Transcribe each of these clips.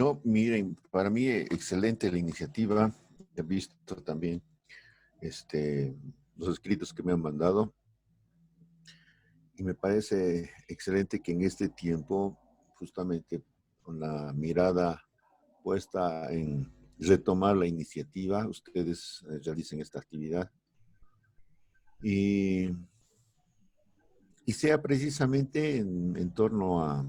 No, miren, para mí excelente la iniciativa. He visto también los escritos que me han mandado y me parece excelente que en este tiempo, justamente con la mirada puesta en retomar la iniciativa, ustedes realicen esta actividad y, y sea precisamente en torno a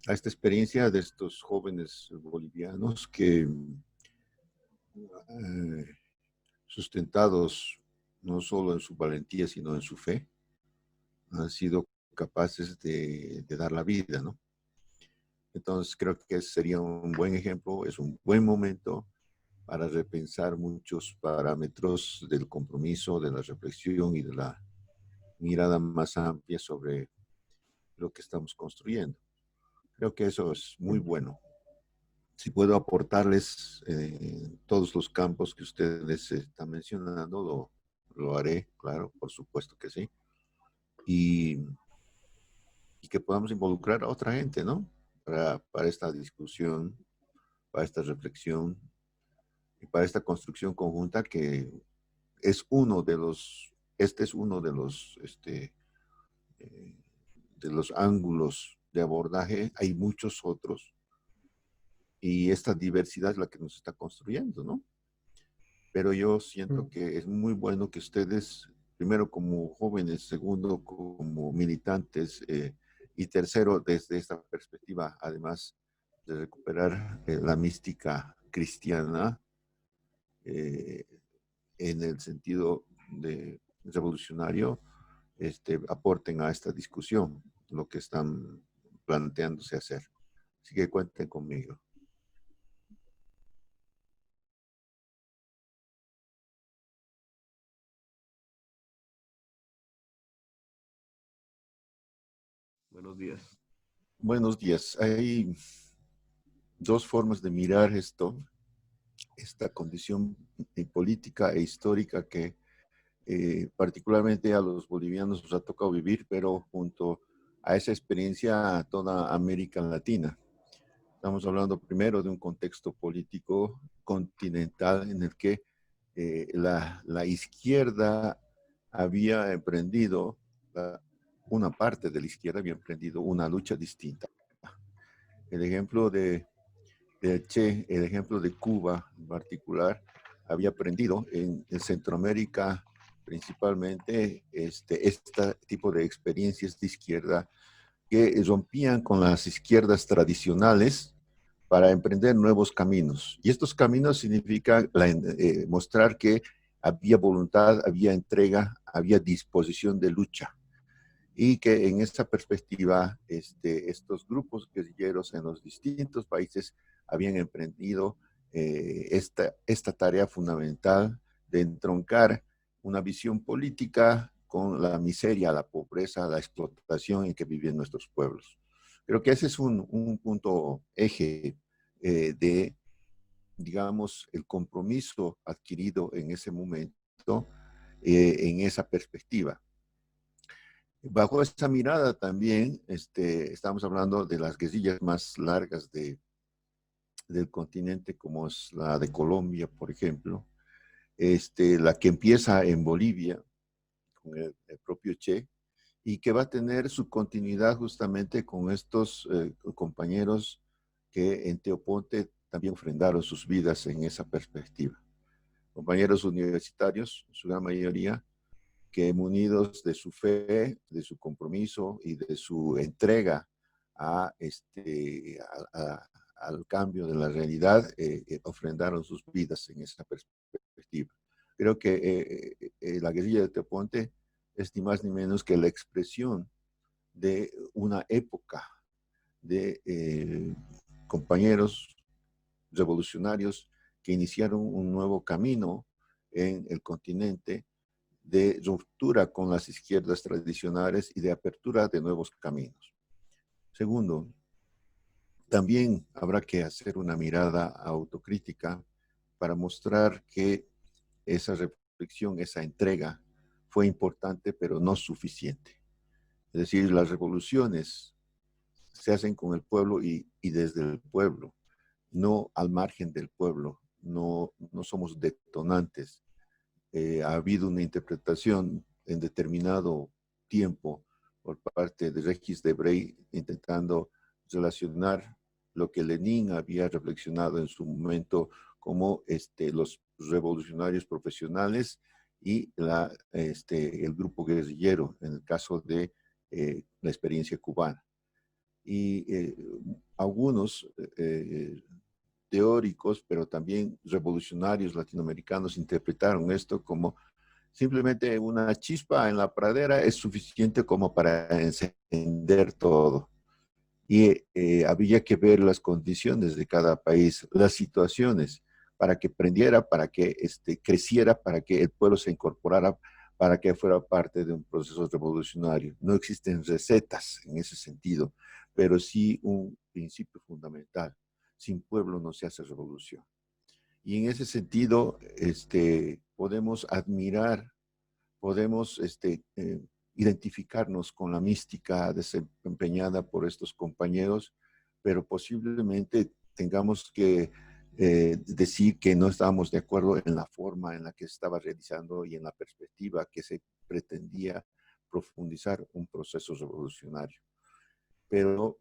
esta experiencia de estos jóvenes bolivianos que sustentados no solo en su valentía, sino en su fe, han sido capaces de dar la vida, ¿no? Entonces creo que ese sería un buen ejemplo, es un buen momento para repensar muchos parámetros del compromiso, de la reflexión y de la mirada más amplia sobre lo que estamos construyendo. Creo que eso es muy bueno. Si puedo aportarles todos los campos que ustedes están mencionando, lo haré, claro, por supuesto que sí. Y que podamos involucrar a otra gente, ¿no? Para esta discusión, para esta reflexión y para esta construcción conjunta que es uno de los, este es uno eh, de los ángulos de abordaje. Hay muchos otros y esta diversidad es la que nos está construyendo, ¿no? Pero yo siento que es muy bueno que ustedes, primero como jóvenes, segundo como militantes y tercero desde esta perspectiva, además de recuperar la mística cristiana eh, en el sentido de revolucionario, aporten a esta discusión lo que están planteándose hacer. Así que cuenten conmigo. Buenos días. Buenos días. Hay dos formas de mirar esta condición política e histórica que particularmente a los bolivianos nos ha tocado vivir, pero junto a esa experiencia a toda América Latina. Estamos hablando primero de un contexto político continental en el que la izquierda había emprendido, una parte de la izquierda había emprendido una lucha distinta. El ejemplo de Che, el ejemplo de Cuba en particular, había aprendido en Centroamérica principalmente este tipo de experiencias de izquierda que rompían con las izquierdas tradicionales para emprender nuevos caminos. Y estos caminos significan mostrar que había voluntad, había entrega, había disposición de lucha. Y que en esta perspectiva, estos grupos guerrilleros en los distintos países habían emprendido esta tarea fundamental de entroncar una visión política con la miseria, la pobreza, la explotación en que vivían nuestros pueblos. Creo que ese es un punto eje de, digamos, el compromiso adquirido en ese momento, en esa perspectiva. Bajo esa mirada también estamos hablando de las guerrillas más largas del continente, como es la de Colombia, por ejemplo, la que empieza en Bolivia, con el propio Che, y que va a tener su continuidad justamente con estos compañeros que en Teoponte también ofrendaron sus vidas en esa perspectiva. Compañeros universitarios, en su gran mayoría, que munidos de su fe, de su compromiso y de su entrega a al cambio de la realidad, ofrendaron sus vidas en esa perspectiva. Creo que la guerrilla de Teoponte es ni más ni menos que la expresión de una época de compañeros revolucionarios que iniciaron un nuevo camino en el continente de ruptura con las izquierdas tradicionales y de apertura de nuevos caminos. Segundo, también habrá que hacer una mirada autocrítica para mostrar que esa reflexión, esa entrega fue importante, pero no suficiente. Es decir, las revoluciones se hacen con el pueblo y desde el pueblo, no al margen del pueblo, no somos detonantes. Ha habido una interpretación en determinado tiempo por parte de Regis Debray intentando relacionar lo que Lenin había reflexionado en su momento como los revolucionarios profesionales y el grupo guerrillero, en el caso de la experiencia cubana. Y algunos teóricos, pero también revolucionarios latinoamericanos interpretaron esto como simplemente una chispa en la pradera es suficiente como para encender todo. Y había que ver las condiciones de cada país, las situaciones, para que prendiera, para que creciera, para que el pueblo se incorporara, para que fuera parte de un proceso revolucionario. No existen recetas en ese sentido, pero sí un principio fundamental. Sin pueblo no se hace revolución. Y en ese sentido, podemos admirar, podemos identificarnos con la mística desempeñada por estos compañeros, pero posiblemente tengamos que decir que no estábamos de acuerdo en la forma en la que se estaba realizando y en la perspectiva que se pretendía profundizar un proceso revolucionario. Pero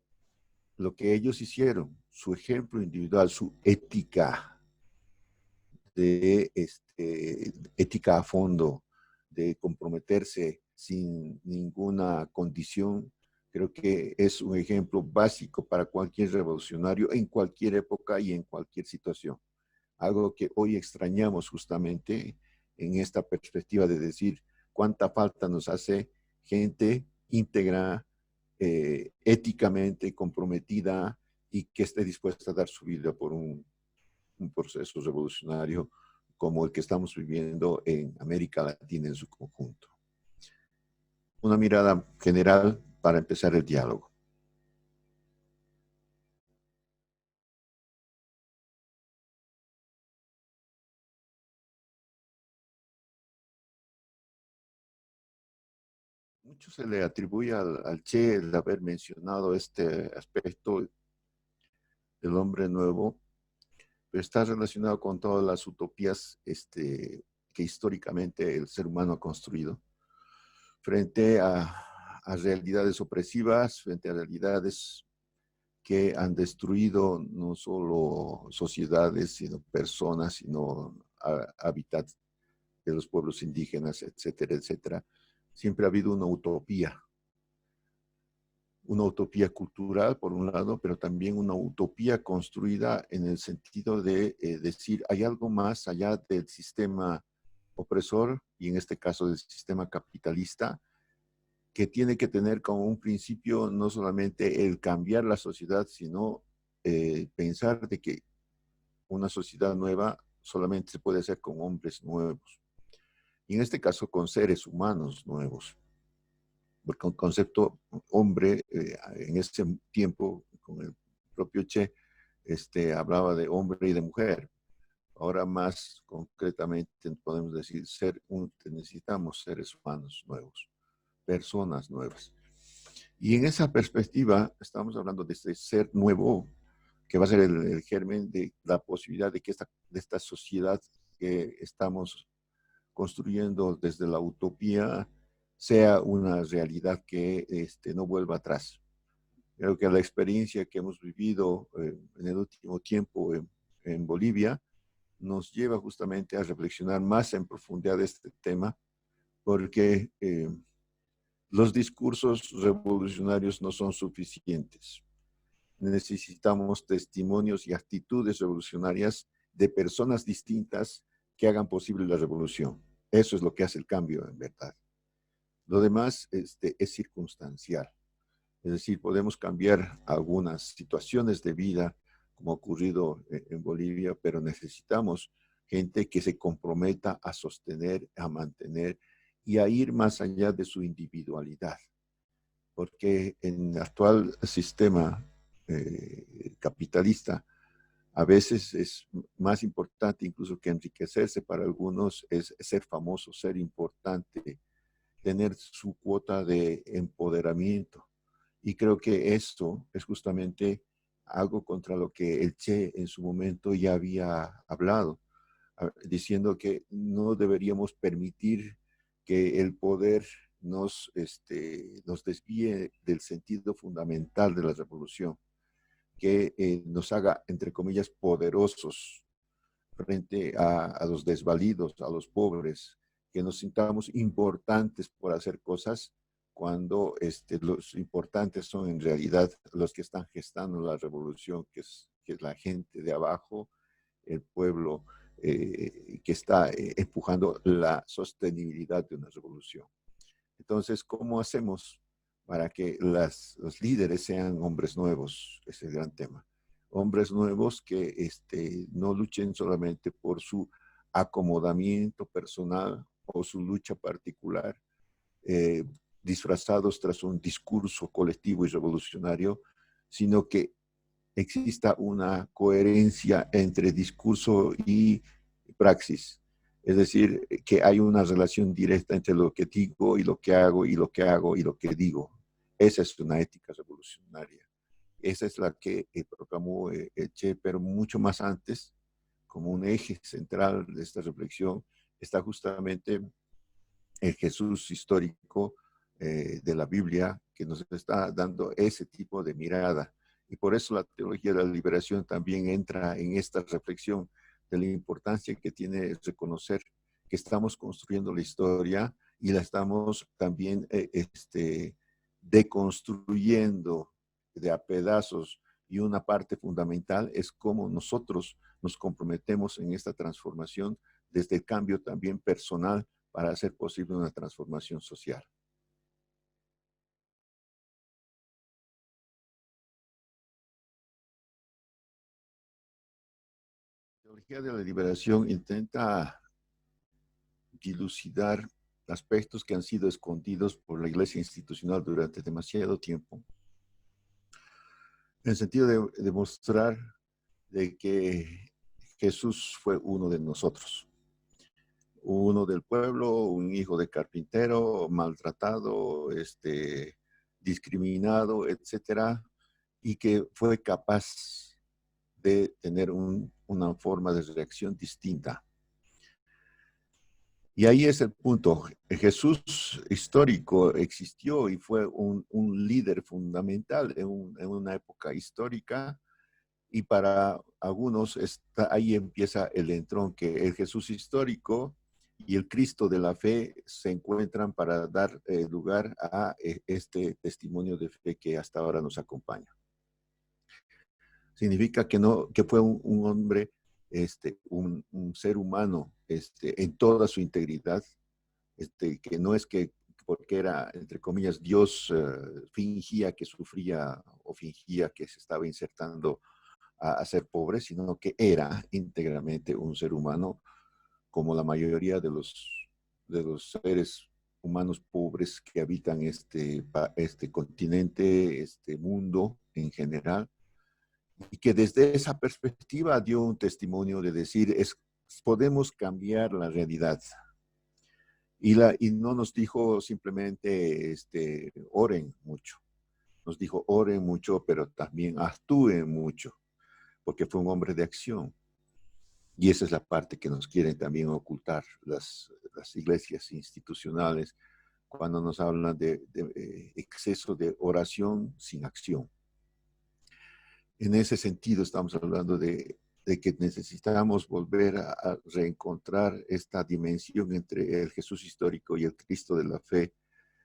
lo que ellos hicieron, su ejemplo individual, su ética, de ética a fondo, de comprometerse sin ninguna condición, creo que es un ejemplo básico para cualquier revolucionario en cualquier época y en cualquier situación. Algo que hoy extrañamos justamente en esta perspectiva de decir cuánta falta nos hace gente íntegra, éticamente comprometida y que esté dispuesta a dar su vida por un proceso revolucionario como el que estamos viviendo en América Latina en su conjunto. Una mirada general para empezar el diálogo. Mucho se le atribuye al Che el haber mencionado este aspecto del hombre nuevo, pero está relacionado con todas las utopías que históricamente el ser humano ha construido frente a realidades opresivas, frente a realidades que han destruido no solo sociedades, sino personas, sino hábitats de los pueblos indígenas, etcétera, etcétera. Siempre ha habido una utopía cultural, por un lado, pero también una utopía construida en el sentido de decir, hay algo más allá del sistema opresor, y en este caso del sistema capitalista, que tiene que tener como un principio no solamente el cambiar la sociedad, sino pensar de que una sociedad nueva solamente se puede hacer con hombres nuevos. Y en este caso con seres humanos nuevos. Porque un concepto hombre, en ese tiempo, con el propio Che, hablaba de hombre y de mujer. Ahora más concretamente podemos decir, necesitamos seres humanos nuevos, personas nuevas. Y en esa perspectiva estamos hablando de este ser nuevo que va a ser el germen de la posibilidad de que de esta sociedad que estamos construyendo desde la utopía sea una realidad que no vuelva atrás. Creo que la experiencia que hemos vivido en el último tiempo en Bolivia nos lleva justamente a reflexionar más en profundidad de este tema, porque los discursos revolucionarios no son suficientes. Necesitamos testimonios y actitudes revolucionarias de personas distintas que hagan posible la revolución. Eso es lo que hace el cambio, en verdad. Lo demás es circunstancial. Es decir, podemos cambiar algunas situaciones de vida, como ha ocurrido en Bolivia, pero necesitamos gente que se comprometa a sostener, a mantener y a ir más allá de su individualidad. Porque en el actual sistema capitalista, a veces es más importante incluso que enriquecerse para algunos, es ser famoso, ser importante, tener su cuota de empoderamiento. Y creo que esto es justamente algo contra lo que el Che en su momento ya había hablado, diciendo que no deberíamos permitir que el poder nos desvíe del sentido fundamental de la revolución, que nos haga, entre comillas, poderosos frente a los desvalidos, a los pobres, que nos sintamos importantes por hacer cosas cuando los importantes son en realidad los que están gestando la revolución, que es la gente de abajo, el pueblo que está empujando la sostenibilidad de una revolución. Entonces, ¿cómo hacemos para que los líderes sean hombres nuevos? Es el gran tema. Hombres nuevos que no luchen solamente por su acomodamiento personal o su lucha particular, eh, disfrazados tras un discurso colectivo y revolucionario, sino que exista una coherencia entre discurso y praxis. Es decir, que hay una relación directa entre lo que digo y lo que hago y lo que hago y lo que digo. Esa es una ética revolucionaria. Esa es la que proclamó Che, pero mucho más antes, como un eje central de esta reflexión, está justamente el Jesús histórico de la Biblia, que nos está dando ese tipo de mirada. Y por eso la teología de la liberación también entra en esta reflexión de la importancia que tiene reconocer que estamos construyendo la historia y la estamos también deconstruyendo de a pedazos. Y una parte fundamental es cómo nosotros nos comprometemos en esta transformación desde el cambio también personal para hacer posible una transformación social. La teología de la liberación intenta dilucidar aspectos que han sido escondidos por la iglesia institucional durante demasiado tiempo, en el sentido de demostrar de que Jesús fue uno de nosotros, uno del pueblo, un hijo de carpintero, maltratado, discriminado, etcétera, y que fue capaz de tener una forma de reacción distinta. Y ahí es el punto. Jesús histórico existió y fue un líder fundamental en una época histórica, y para algunos ahí empieza el entronque. El Jesús histórico y el Cristo de la fe se encuentran para dar lugar a este testimonio de fe que hasta ahora nos acompaña. Significa que, no, que fue un hombre, un ser humano en toda su integridad, que no es que porque era, entre comillas, Dios, fingía que sufría o fingía que se estaba insertando a ser pobre, sino que era íntegramente un ser humano, como la mayoría de los seres humanos pobres que habitan este continente, este mundo en general, y que desde esa perspectiva dio un testimonio de decir, podemos cambiar la realidad. Y no nos dijo simplemente, oren mucho. Nos dijo, oren mucho, pero también actúen mucho, porque fue un hombre de acción. Y esa es la parte que nos quieren también ocultar las iglesias institucionales cuando nos hablan de exceso de oración sin acción. En ese sentido estamos hablando de que necesitamos volver a reencontrar esta dimensión entre el Jesús histórico y el Cristo de la fe.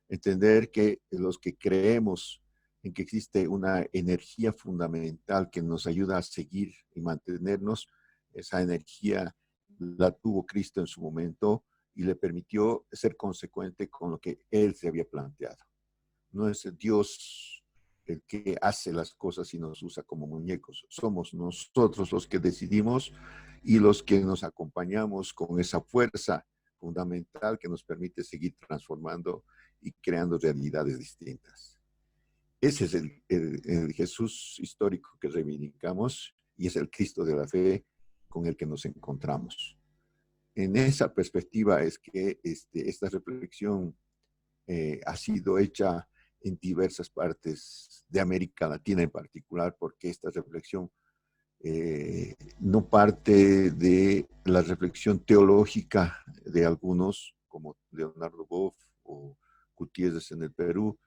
Entender que los que creemos en que existe una energía fundamental que nos ayuda a seguir y mantenernos, esa energía la tuvo Cristo en su momento y le permitió ser consecuente con lo que Él se había planteado. No es Dios el que hace las cosas y nos usa como muñecos. Somos nosotros los que decidimos y los que nos acompañamos con esa fuerza fundamental que nos permite seguir transformando y creando realidades distintas. Ese es el Jesús histórico que reivindicamos y es el Cristo de la fe con el que nos encontramos. En esa perspectiva es que esta reflexión ha sido hecha en diversas partes de América Latina en particular, porque esta reflexión no parte de la reflexión teológica de algunos, como Leonardo Boff o Gutiérrez en el Perú,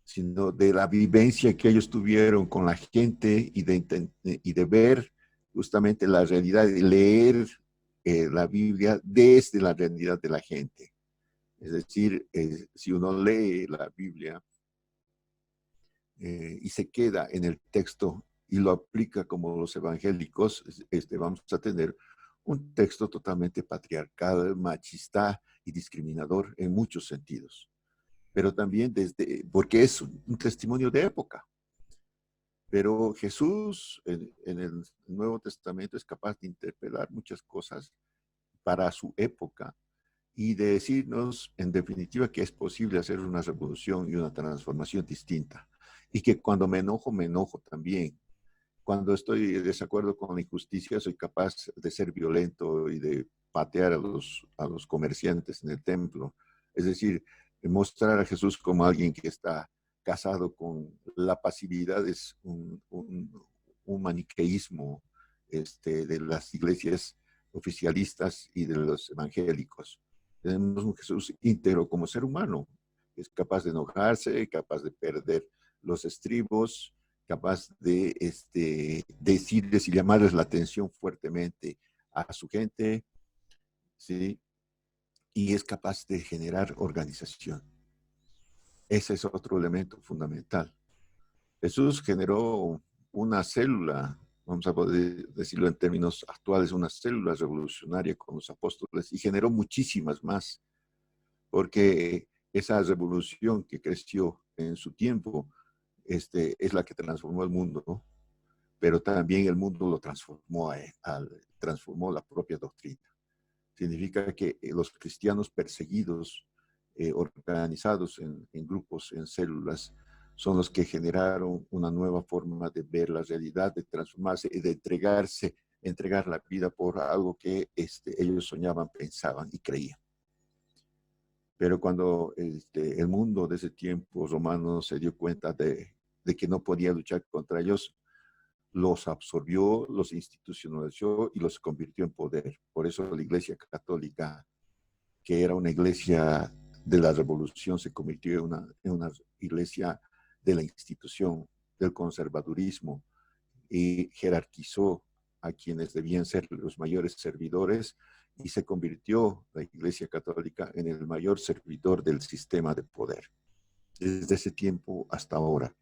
sino de la vivencia que ellos tuvieron con la gente y de ver justamente la realidad, de leer la Biblia desde la realidad de la gente. Es decir, si uno lee la Biblia y se queda en el texto y lo aplica como los evangélicos, vamos a tener un texto totalmente patriarcal, machista y discriminador en muchos sentidos. Pero también porque es un testimonio de época. Pero Jesús en el Nuevo Testamento es capaz de interpelar muchas cosas para su época y de decirnos, en definitiva, que es posible hacer una revolución y una transformación distinta. Y que cuando me enojo también. Cuando estoy de desacuerdo con la injusticia, soy capaz de ser violento y de patear a los comerciantes en el templo. Es decir, mostrar a Jesús como alguien que está casado con la pasividad es un maniqueísmo de las iglesias oficialistas y de los evangélicos. Tenemos un Jesús íntegro como ser humano, es capaz de enojarse, capaz de perder los estribos, capaz de decirles y llamarles la atención fuertemente a su gente, ¿sí? Y es capaz de generar organización. Ese es otro elemento fundamental. Jesús generó una célula, vamos a poder decirlo en términos actuales, una célula revolucionaria con los apóstoles y generó muchísimas más, porque esa revolución que creció en su tiempo es la que transformó el mundo, ¿no? Pero también el mundo lo transformó, transformó la propia doctrina. Significa que los cristianos perseguidos, organizados en grupos, en células, son los que generaron una nueva forma de ver la realidad, de transformarse y de entregar la vida por algo que ellos soñaban, pensaban y creían. Pero cuando el mundo de ese tiempo romano se dio cuenta de que no podía luchar contra ellos, los absorbió, los institucionalizó y los convirtió en poder. Por eso la Iglesia Católica, que era una iglesia de la revolución, se convirtió en una iglesia de la institución, del conservadurismo, y jerarquizó a quienes debían ser los mayores servidores y se convirtió la Iglesia Católica en el mayor servidor del sistema de poder, desde ese tiempo hasta ahora.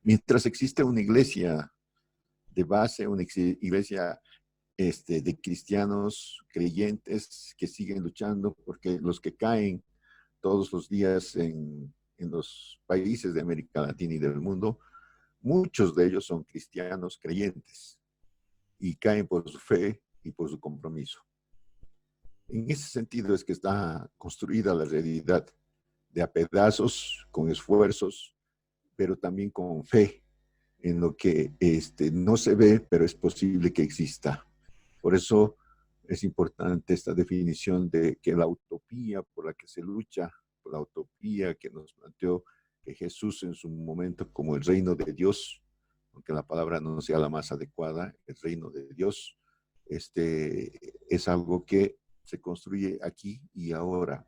Mientras existe una iglesia de base, una iglesia de cristianos creyentes que siguen luchando, porque los que caen todos los días en los países de América Latina y del mundo, muchos de ellos son cristianos creyentes y caen por su fe y por su compromiso. En ese sentido es que está construida la realidad, de a pedazos, con esfuerzos, pero también con fe en lo que no se ve, pero es posible que exista. Por eso es importante esta definición de que la utopía por la que se lucha, por la utopía que nos planteó que Jesús en su momento como el reino de Dios, aunque la palabra no sea la más adecuada, el reino de Dios, es algo que se construye aquí y ahora.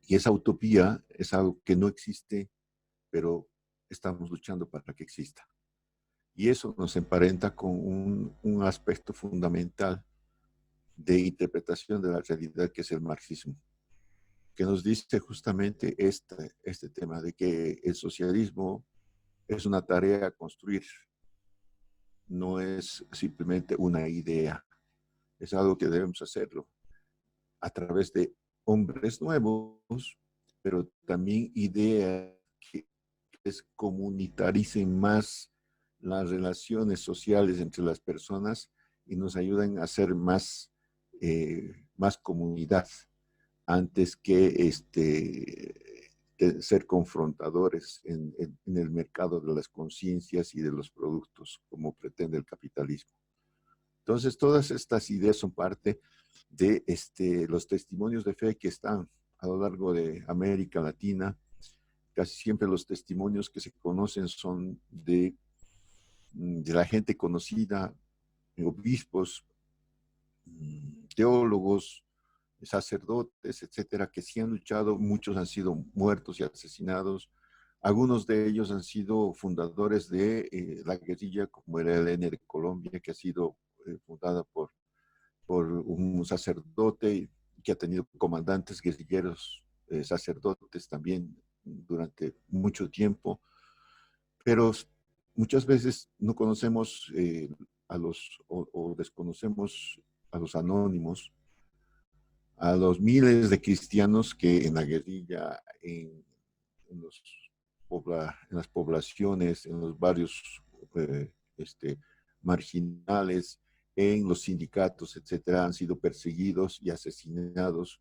Y esa utopía es algo que no existe, pero estamos luchando para que exista. Y eso nos emparenta con un aspecto fundamental de interpretación de la realidad que es el marxismo, que nos dice justamente este tema de que el socialismo es una tarea a construir, no es simplemente una idea, es algo que debemos hacerlo a través de hombres nuevos, pero también ideas que comunitaricen más las relaciones sociales entre las personas y nos ayuden a ser más comunidad antes que ser confrontadores en el mercado de las conciencias y de los productos, como pretende el capitalismo. Entonces, todas estas ideas son parte de los testimonios de fe que están a lo largo de América Latina, Casi siempre los testimonios que se conocen son de la gente conocida, obispos, teólogos, sacerdotes, etcétera, que sí han luchado. Muchos han sido muertos y asesinados. Algunos de ellos han sido fundadores de la guerrilla, como el ELN de Colombia, que ha sido fundada por un sacerdote que ha tenido comandantes guerrilleros, sacerdotes también durante mucho tiempo. Pero muchas veces no conocemos o desconocemos a los anónimos, a los miles de cristianos que en la guerrilla, en, los, en las poblaciones, en los barrios marginales, en los sindicatos, etcétera, han sido perseguidos y asesinados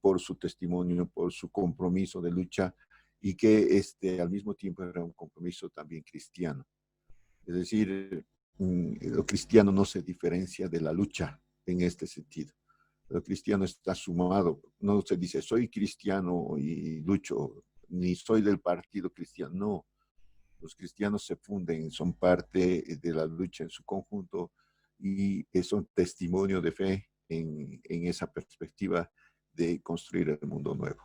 por su testimonio, por su compromiso de lucha, y que al mismo tiempo era un compromiso también cristiano. Es decir, lo cristiano no se diferencia de la lucha en este sentido. Lo cristiano está sumado, no se dice soy cristiano y lucho, ni soy del partido cristiano, no. Los cristianos se funden, son parte de la lucha en su conjunto y son testimonio de fe en esa perspectiva de construir el mundo nuevo.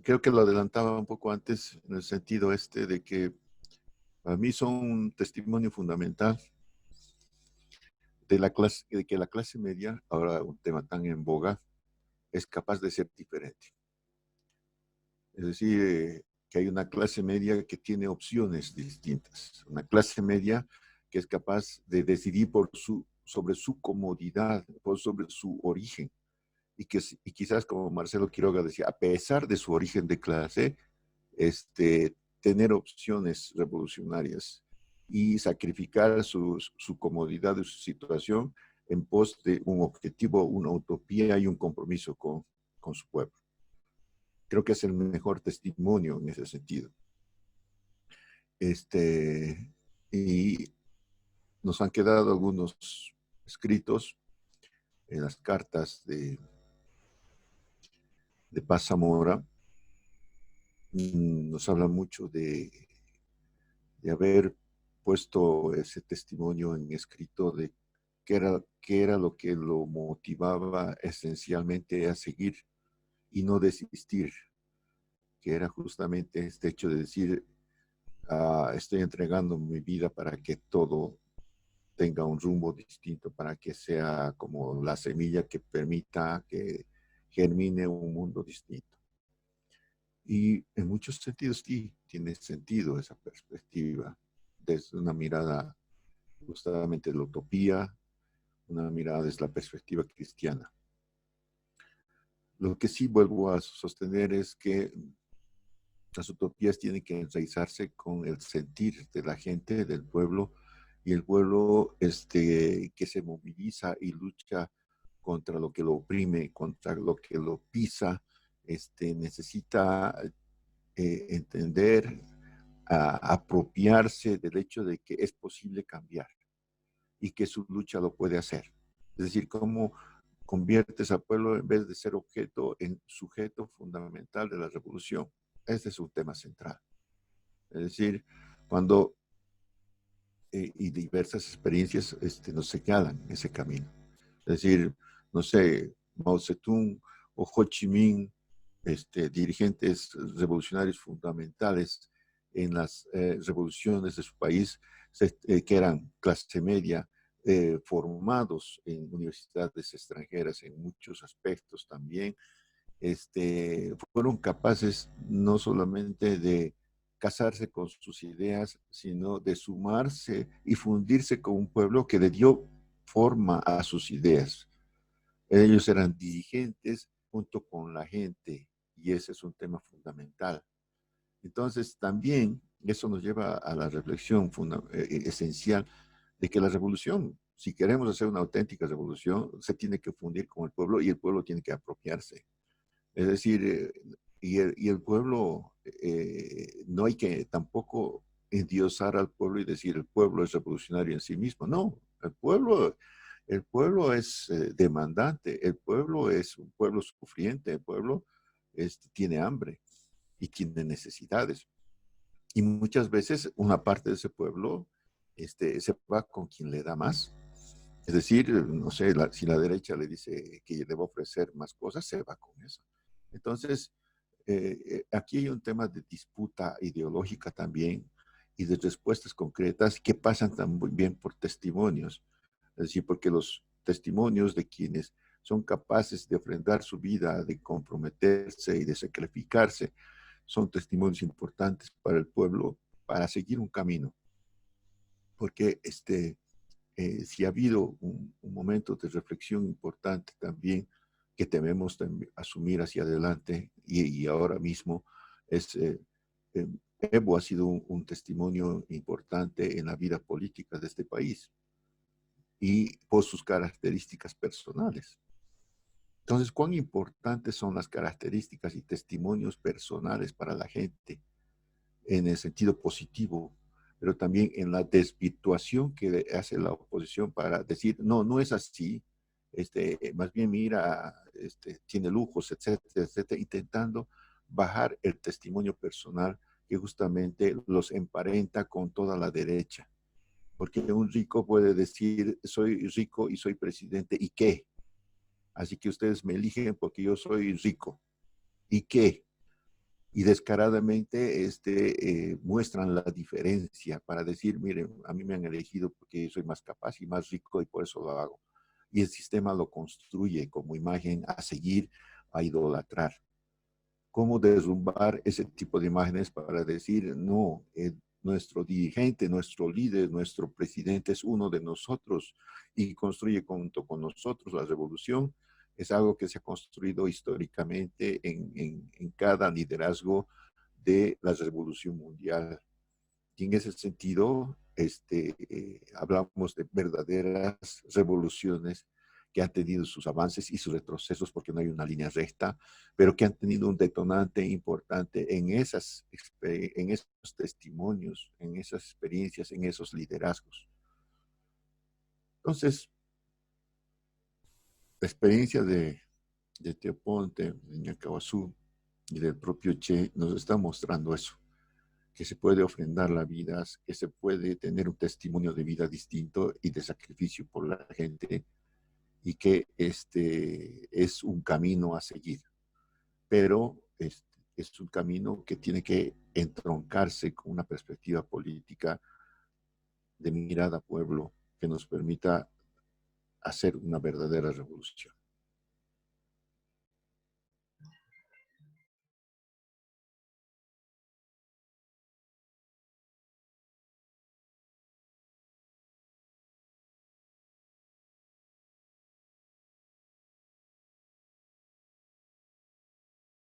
Creo que lo adelantaba un poco antes en el sentido de que para mí son un testimonio fundamental de que la clase media, ahora un tema tan en boga, es capaz de ser diferente. Es decir, que hay una clase media que tiene opciones distintas, una clase media que es capaz de decidir sobre su comodidad, sobre su origen, y quizás como Marcelo Quiroga decía, a pesar de su origen de clase, tener opciones revolucionarias y sacrificar su comodidad de su situación en pos de un objetivo, una utopía y un compromiso con su pueblo. Creo que es el mejor testimonio en ese sentido. Y nos han quedado algunos escritos en las cartas de Paz Zamora. Nos habla mucho de haber puesto ese testimonio en escrito de qué era lo que lo motivaba esencialmente a seguir y no desistir, que era justamente este hecho de decir, estoy entregando mi vida para que todo tenga un rumbo distinto, para que sea como la semilla que permita que germine un mundo distinto. Y en muchos sentidos sí, tiene sentido esa perspectiva, desde una mirada justamente de la utopía, una mirada desde la perspectiva cristiana. Lo que sí vuelvo a sostener es que las utopías tienen que enraizarse con el sentir de la gente, del pueblo, y el pueblo que se moviliza y lucha contra lo que lo oprime, contra lo que lo pisa, necesita entender, apropiarse del hecho de que es posible cambiar y que su lucha lo puede hacer. Es decir, cómo conviertes al pueblo en vez de ser objeto en sujeto fundamental de la revolución. Este es un tema central. Es decir, cuando y diversas experiencias nos señalan ese camino. Es decir, no sé, Mao Zedong o Ho Chi Minh, dirigentes revolucionarios fundamentales en las revoluciones de su país, que eran clase media, formados en universidades extranjeras en muchos aspectos también, fueron capaces no solamente de casarse con sus ideas, sino de sumarse y fundirse con un pueblo que le dio forma a sus ideas. Ellos eran dirigentes junto con la gente, y ese es un tema fundamental. Entonces, también eso nos lleva a la reflexión esencial de que la revolución, si queremos hacer una auténtica revolución, se tiene que fundir con el pueblo y el pueblo tiene que apropiarse. Es decir, y el pueblo no hay que tampoco endiosar al pueblo y decir el pueblo es revolucionario en sí mismo. No, el pueblo es demandante, el pueblo es un pueblo sufriente, el pueblo tiene hambre y tiene necesidades. Y muchas veces una parte de ese pueblo se va con quien le da más. Es decir, no sé, si la derecha le dice que le va a ofrecer más cosas, se va con eso. Entonces, aquí hay un tema de disputa ideológica también y de respuestas concretas que pasan también por testimonios. Es decir, porque los testimonios de quienes son capaces de ofrendar su vida, de comprometerse y de sacrificarse, son testimonios importantes para el pueblo para seguir un camino. Porque si ha habido un momento de reflexión importante también que debemos asumir hacia adelante y ahora mismo es eh, Evo ha sido un testimonio importante en la vida política de este país y por sus características personales. Entonces, ¿cuán importantes son las características y testimonios personales para la gente en el sentido positivo, pero también en la desvirtuación que hace la oposición para decir, no, no es así, más bien mira, tiene lujos, etcétera, etcétera, intentando bajar el testimonio personal que justamente los emparenta con toda la derecha. Porque un rico puede decir, soy rico y soy presidente, ¿y qué? Así que ustedes me eligen porque yo soy rico. ¿Y qué? Y descaradamente muestran la diferencia para decir, miren, a mí me han elegido porque soy más capaz y más rico y por eso lo hago. Y el sistema lo construye como imagen a seguir, a idolatrar. ¿Cómo derrumbar ese tipo de imágenes para decir, no, nuestro dirigente, nuestro líder, nuestro presidente es uno de nosotros y construye junto con nosotros la revolución? Es algo que se ha construido históricamente en cada liderazgo de la revolución mundial. Y en ese sentido, hablamos de verdaderas revoluciones que han tenido sus avances y sus retrocesos, porque no hay una línea recta, pero que han tenido un detonante importante en esos testimonios, en esas experiencias, en esos liderazgos. Entonces, la experiencia de Teo Ponte, de Ñacahuazú y del propio Che nos está mostrando eso, que se puede ofrendar la vida, que se puede tener un testimonio de vida distinto y de sacrificio por la gente, y que es un camino a seguir, pero es un camino que tiene que entroncarse con una perspectiva política de mirada a pueblo que nos permita hacer una verdadera revolución.